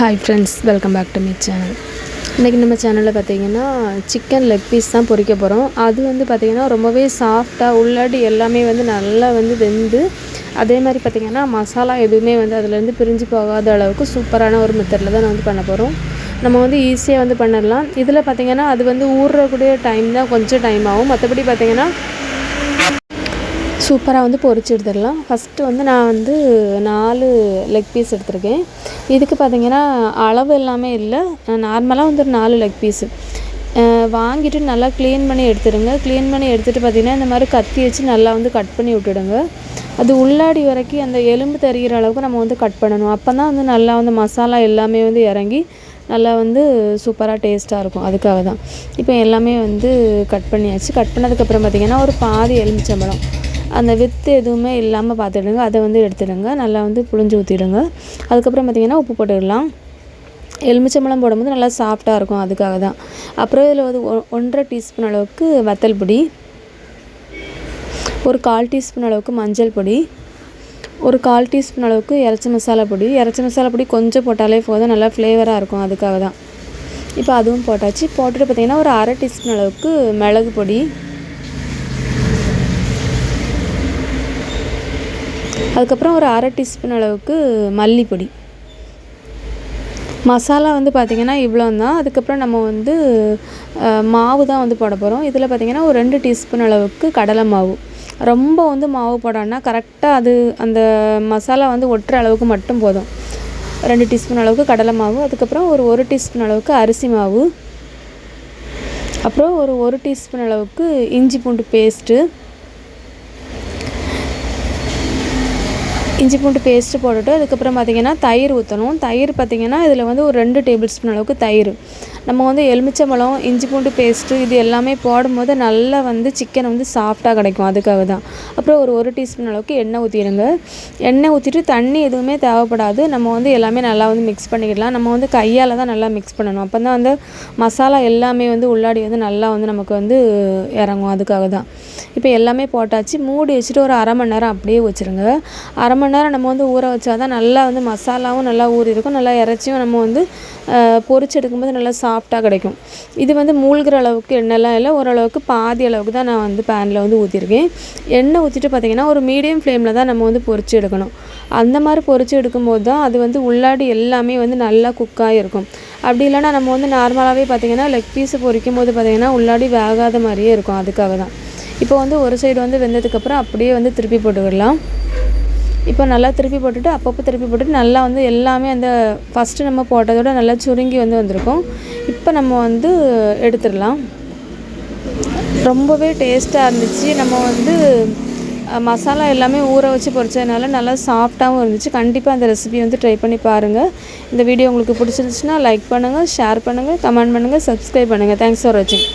Hi friends, welcome back to my channel. இன்றைக்கி நம்ம சேனலில் பார்த்திங்கன்னா சிக்கன் லெக் பீஸ் தான் பொரிக்க போகிறோம். அது வந்து பார்த்திங்கன்னா ரொம்பவே சாஃப்டாக உள்ளாடி எல்லாமே வந்து நல்லா வந்து வெந்து, அதே மாதிரி பார்த்திங்கன்னா மசாலா எதுவுமே வந்து அதிலேருந்து பிரிஞ்சு போகாத அளவுக்கு சூப்பரான ஒரு மெத்தடில் தான் நான் வந்து பண்ண போகிறோம். நம்ம வந்து ஈஸியாக வந்து பண்ணிடலாம். இதில் பார்த்திங்கன்னா அது வந்து ஊறுறக்கூடிய டைம் தான் கொஞ்சம் டைம் ஆகும். மற்றபடி பார்த்திங்கன்னா சூப்பராக வந்து பொரிச்சு எடுத்துடலாம். ஃபஸ்ட்டு வந்து நான் வந்து 4 லெக் பீஸ் எடுத்திருக்கேன். இதுக்கு பார்த்திங்கன்னா அளவு எல்லாமே இல்லை, நார்மலாக வந்து ஒரு 4 லெக் பீஸு வாங்கிட்டு நல்லா க்ளீன் பண்ணி எடுத்துடுங்க. க்ளீன் பண்ணி எடுத்துகிட்டு பார்த்திங்கன்னா இந்த மாதிரி கத்தி வச்சு நல்லா வந்து கட் பண்ணி விட்டுடுங்க. அது உள்ளாடி வரைக்கும் அந்த எலும்பு தெரிகிற அளவுக்கு நம்ம வந்து கட் பண்ணணும். அப்போ தான் வந்து நல்லா வந்து மசாலா எல்லாமே வந்து இறங்கி நல்லா வந்து சூப்பராக டேஸ்ட்டாக இருக்கும். அதுக்காக தான் இப்போ எல்லாமே வந்து கட் பண்ணியாச்சு. கட் பண்ணதுக்கப்புறம் பார்த்திங்கன்னா ஒரு பாதி எலுமிச்சம்பழம், அந்த வித்து எதுவுமே இல்லாமல் பார்த்துடுங்க, அதை வந்து எடுத்துடுங்க. நல்லா வந்து புழிஞ்சு ஊற்றிடுங்க. அதுக்கப்புறம் பார்த்திங்கன்னா உப்பு போட்டுடலாம். எலுமிச்சம்பழம் போடும்போது நல்லா சாஃப்டாக இருக்கும், அதுக்காக தான். அப்புறம் இதில் வந்து 1.5 டீஸ்பூன் அளவுக்கு வத்தல் பொடி, ஒரு 1/4 டீஸ்பூன் அளவுக்கு மஞ்சள் பொடி, ஒரு 1/4 டீஸ்பூன் அளவுக்கு இறைச்சி மசாலா பொடி. இறைச்சி மசாலா பொடி கொஞ்சம் போட்டாலே போதும், நல்லா ஃப்ளேவராக இருக்கும், அதுக்காக தான். இப்போ அதுவும் போட்டாச்சு. போட்டுட்டு பார்த்திங்கன்னா ஒரு 1/2 டீஸ்பூன் அளவுக்கு மிளகு பொடி, அதுக்கப்புறம் ஒரு 1/2 டீஸ்பூன் அளவுக்கு மல்லிப்பொடி. மசாலா வந்து பார்த்திங்கன்னா இவ்வளோ தான். அதுக்கப்புறம் நம்ம வந்து மாவு தான் வந்து போட போகிறோம். இதில் பார்த்திங்கன்னா ஒரு 2 டீஸ்பூன் அளவுக்கு கடலை மாவு. ரொம்ப வந்து மாவு போடணும்னா கரெக்டாக அது அந்த மசாலா வந்து ஒட்டுற அளவுக்கு மட்டும் போதும். 2 டீஸ்பூன் அளவுக்கு கடலை மாவு, அதுக்கப்புறம் ஒரு 1 டீஸ்பூன் அளவுக்கு அரிசி மாவு, அப்புறம் ஒரு 1 டீஸ்பூன் அளவுக்கு இஞ்சி பூண்டு பேஸ்ட்டு போட்டுட்டு அதுக்கப்புறம் பார்த்திங்கன்னா தயிர் ஊற்றணும். தயிர் பார்த்திங்கன்னா இதில் வந்து ஒரு 2 டேபிள் ஸ்பூன் அளவுக்கு தயிர். நம்ம வந்து எலுமிச்சம்பழம், இஞ்சி பூண்டு பேஸ்ட்டு இது எல்லாமே போடும்போது நல்லா வந்து சிக்கன் வந்து சாஃப்டாக கிடைக்கும், அதுக்காக தான். அப்புறம் ஒரு 1 டீஸ்பூன் அளவுக்கு எண்ணெய் ஊற்றிடுங்க. எண்ணெய் ஊற்றிட்டு தண்ணி எதுவுமே தேவைப்படாது. நம்ம வந்து எல்லாமே நல்லா வந்து மிக்ஸ் பண்ணிக்கிடலாம். நம்ம வந்து கையால் தான் நல்லா மிக்ஸ் பண்ணணும். அப்போ தான் வந்து மசாலா எல்லாமே வந்து உள்ளாடி வந்து நல்லா வந்து நமக்கு வந்து இறங்கும், அதுக்காக தான். இப்போ எல்லாமே போட்டாச்சு. மூடி வச்சுட்டு ஒரு 1/2 மணி நேரம் அப்படியே வச்சுருங்க. 1/2 மணி நேரம் நம்ம வந்து ஊற வச்சா தான் நல்லா வந்து மசாலாவும் நல்லா ஊறி இருக்கும், நல்லா இறைச்சியும் நம்ம வந்து பொரிச்சு எடுக்கும்போது நல்லா சாஃப்டாக கிடைக்கும். இது வந்து மூழ்கிற அளவுக்கு எண்ணெய்லாம் இல்லை, ஓரளவுக்கு பாதி அளவுக்கு தான் நான் வந்து பேனில் வந்து ஊற்றிருக்கேன். எண்ணெய் ஊற்றிட்டு பார்த்திங்கன்னா ஒரு மீடியம் ஃப்ளேமில் தான் நம்ம வந்து பொரிச்சு எடுக்கணும். அந்த மாதிரி பொரிச்சு எடுக்கும்போது தான் அது வந்து உள்ளாடி எல்லாமே வந்து நல்லா குக்காகி இருக்கும். அப்படி இல்லைனா நம்ம வந்து நார்மலாகவே பார்த்திங்கன்னா லெக் பீஸை பொரிக்கும் போது பார்த்திங்கன்னா உள்ளாடி வேகாத மாதிரியே இருக்கும், அதுக்காக தான். இப்போ வந்து ஒரு சைடு வந்து வெந்ததுக்கப்புறம் அப்படியே வந்து திருப்பி போட்டுக்கிடலாம். இப்போ நல்லா திருப்பி போட்டுட்டு அப்பப்போ திருப்பி போட்டுட்டு நல்லா வந்து எல்லாமே அந்த ஃபஸ்ட்டு நம்ம போட்டதோட நல்லா சுருங்கி வந்து வந்திருக்கும். இப்போ நம்ம வந்து எடுத்துடலாம். ரொம்பவே டேஸ்ட்டாக இருந்துச்சு. நம்ம வந்து மசாலா எல்லாமே ஊற வச்சு பொரிச்சதுனால நல்லா சாஃப்டாகவும் இருந்துச்சு. கண்டிப்பாக அந்த ரெசிபி வந்து ட்ரை பண்ணி பாருங்கள். இந்த வீடியோ உங்களுக்கு பிடிச்சிருந்துச்சுன்னா லைக் பண்ணுங்கள், ஷேர் பண்ணுங்கள், கமெண்ட் பண்ணுங்கள், சப்ஸ்கிரைப் பண்ணுங்கள். தேங்க்ஸ் ஃபார் வாட்சிங்.